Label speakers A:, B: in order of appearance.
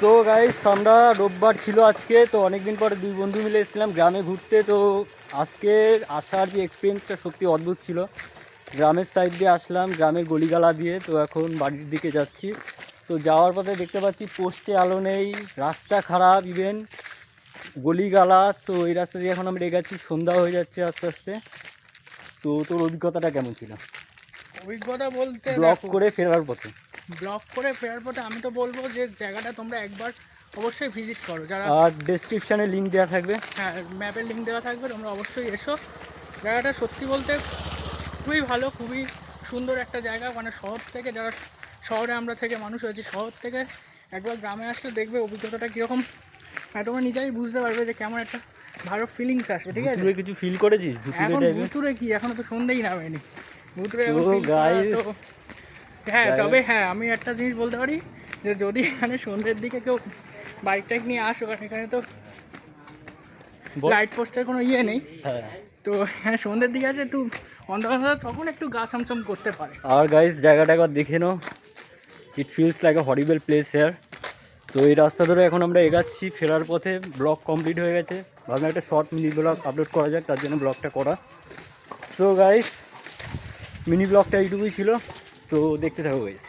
A: তো গাইস আমরা রোববার ছিল আজকে, তো অনেকদিন পরে দুই বন্ধু মিলে এসেছিলাম গ্রামে ঘুরতে। তো আজকে আসার যে এক্সপিরিয়েন্সটা সত্যি অদ্ভুত ছিল। গ্রামের সাইড দিয়ে আসলাম, গ্রামের গলিগালা দিয়ে। তো এখন বাড়ির দিকে যাচ্ছি। তো যাওয়ার পথে দেখতে পাচ্ছি পোস্টে আলো নেই, রাস্তা খারাপ, ইভেন গলিগালা। তো এই রাস্তা দিয়ে এখন আমরা এগাচ্ছি, সন্ধ্যা হয়ে যাচ্ছে আস্তে আস্তে। তো তোর অভিজ্ঞতাটা কেমন ছিল
B: অভিজ্ঞতা বলতে
A: ব্লগ
B: দেখো,
A: করে ফেরার পথে?
B: ব্লগ করে ফেরার পথে আমি তো বলবো যে জায়গাটা তোমরা একবার অবশ্যই ভিজিট করো। যারা
A: আর ডেসক্রিপশানে লিঙ্ক দেওয়া থাকবে।
B: হ্যাঁ, ম্যাপের লিঙ্ক দেওয়া থাকবে, তোমরা অবশ্যই এসো। জায়গাটা সত্যি বলতে খুবই ভালো, খুবই সুন্দর একটা জায়গা। মানে শহর থেকে, যারা শহরে আমরা থেকে মানুষ হয়েছি, শহর থেকে একবার গ্রামে আসলে দেখবে অভিজ্ঞতাটা কীরকম। হ্যাঁ, তোমরা নিজেই বুঝতে পারবে যে কেমন একটা ভালো ফিলিংস আসবে। ঠিক আছে,
A: ভুতুড়ে কিছু ফিল করেছিস? ভুতুড়ে
B: এখন
A: টাইপের?
B: ভুতুরে কি, এখনো তো সন্ধ্যেই নামেনি। ভুতুরে
A: তো
B: এখন feel করা
A: গাইস,
B: তো হ্যাঁ, তবে হ্যাঁ আমি একটা জিনিস বলতে পারি যে যদি এখানে সন্ধ্যের দিকে কেউ বাইক টাইক নিয়ে আসো, কারণ এখানে তো লাইট পোস্টের কোনো ইয়ে নেই,
A: হ্যাঁ।
B: তো এখানে সন্ধ্যের দিকে আছে একটু অন্ধকার, তখন একটু গা ছমছম করতে পারে।
A: আর গাইস জায়গাটা একবার দেখে নাও, it feels like a horrible place here. তো এই রাস্তা ধরে এখন আমরা এগাচ্ছি ফেরার পথে। ব্লগ কমপ্লিট হয়ে গেছে, ভাবলাম একটা শর্ট মিনি ব্লগ আপলোড করা যাক, তার জন্য ব্লগটা করা। সো গাইস, মিনি ব্লগটা এইটুকুই ছিল, তো দেখতে থাকো গাইস।